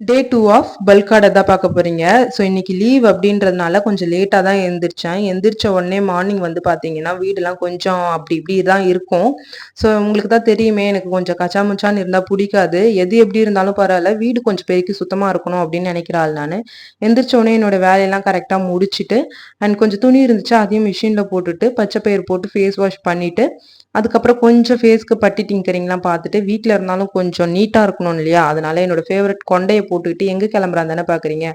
Day 2 of bulk order தான் பார்க்க போறீங்க. ஸோ இன்னைக்கு லீவ் அப்படின்றதுனால கொஞ்சம் லேட்டா தான் எந்திரிச்சேன். எந்திரிச்ச உடனே மார்னிங் வந்து பார்த்தீங்கன்னா, வீடெல்லாம் கொஞ்சம் அப்படி இப்படி தான் இருக்கும். ஸோ உங்களுக்கு தான் தெரியுமே, எனக்கு கொஞ்சம் கச்சாமுச்சான்னு இருந்தா புடிக்காது. எது எப்படி இருந்தாலும் பரவால்ல, வீடு கொஞ்சம் பெருக்கி சுத்தமா இருக்கணும் அப்படின்னு நினைக்கிற ஆள் நானு. எந்திரிச்ச உடனே என்னோட வேலையெல்லாம் கரெக்ட்டா முடிச்சுட்டு, அண்ட் கொஞ்சம் துணி இருந்துச்சு அதையும் மிஷின்ல போட்டுட்டு, பச்சை பயிறு போட்டு ஃபேஸ் வாஷ் பண்ணிட்டு, அதுக்கப்புறம் கொஞ்சம் ஃபேஸ்க்கு பட்டி டிங்கரிங்லாம் பார்த்துட்டு, வீட்ல இருந்தாலும் கொஞ்சம் நீட்டா இருக்கணும் இல்லையா? அதனால என்னோட ஃபேவரட் கொண்டைய போட்டுக்கிட்டு எங்க கிளம்புறான்னு தானே பார்க்குறீங்க.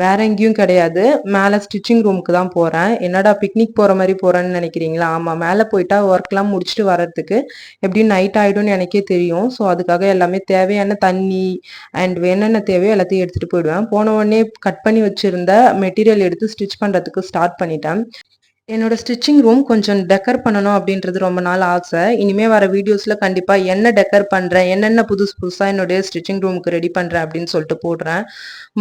வேற எங்கேயும் கிடையாது. மேல ஸ்டிச்சிங் ரூமுக்கு தான் போறேன். என்னடா பிக்னிக் போற மாரி போறேன்னு நினைக்கிறீங்களா? ஆமா. மேல போயிட்டா ஒர்க்லாம் முடிச்சுட்டு வர்றதுக்கு எப்படியும் நைட் ஆயிடும்னு எனக்கே தெரியும். ஸோ அதுக்காக எல்லாமே தேவையான தண்ணி அண்ட் என்னென்ன தேவையோ எல்லாத்தையும் எடுத்துட்டு போயிடுவேன். போன உடனே கட் பண்ணி வச்சிருந்த மெட்டீரியல் எடுத்து ஸ்டிச் பண்றதுக்கு ஸ்டார்ட் பண்ணிட்டேன். என்னோட ஸ்டிச்சிங் ரூம் கொஞ்சம் டெக்கர் பண்ணணும் அப்படின்றது ரொம்ப நாள் ஆசை. இனிமே வர வீடியோஸ்ல கண்டிப்பா என்ன டெக்கர் பண்றேன், என்னென்ன புதுசு புதுசா என்னுடைய ஸ்டிச்சிங் ரூமுக்கு ரெடி பண்றேன் அப்படின்னு சொல்லிட்டு போடுறேன்.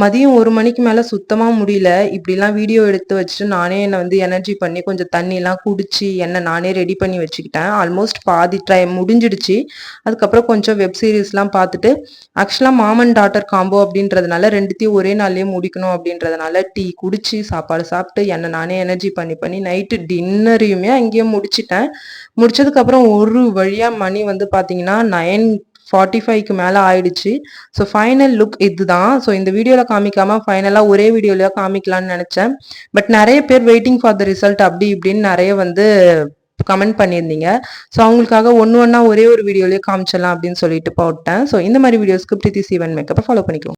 மதியம் 1 மணிக்கு மேல சுத்தமா முடியல. இப்படிலாம் வீடியோ எடுத்து வச்சுட்டு நானே என்ன வந்து எனர்ஜி பண்ணி கொஞ்சம் தண்ணிலாம் குடிச்சு என்ன நானே ரெடி பண்ணி வச்சுக்கிட்டேன். ஆல்மோஸ்ட் பாதி டைம் முடிஞ்சிடுச்சு. அதுக்கப்புறம் கொஞ்சம் வெப் சீரிஸ்லாம் பார்த்துட்டு, ஆக்சுவலா மாம் அண்ட் டாட்டர் காம்போ அப்படின்றதுனால 2த்தையும் ஒரே நாள்லயே முடிக்கணும் அப்படின்றதுனால டீ குடிச்சு, சாப்பாடு சாப்பிட்டு என்ன நானே எனர்ஜி பண்ணி நைட்டு டின்னரையுமே அங்கேயே முடிச்சுட்டேன். முடிச்சதுக்கப்புறம் ஒரு வழியா மணி வந்து பார்த்தீங்கன்னா 9:45க்கு மேல ஆயிடுச்சு. ஸோ ஃபைனல் லுக் இதுதான். ஸோ இந்த வீடியோல காமிக்காம ஃபைனலா ஒரே வீடியோலயே காமிக்கலாம்னு நெனச்சேன். பட் நெறைய பேர் வெயிட்டிங் ஃபார் த ரிசல்ட் அப்படி இப்படின்னு நெறைய வந்து கமெண்ட் பண்ணியிருந்தீங்க. ஸோ அவங்களுக்காக ஒண்ணு ஒண்ணா ஒரே ஒரு வீடியோலயே காமிச்சிடலாம் அப்படின்னு சொல்லிட்டு போட்டேன். ஸோ இந்த மாரி வீடியோஸ்க்கு பிரீத்தி சீவன் மேக்கப்ப ஃபாலோ பண்ணிக்கோங்க.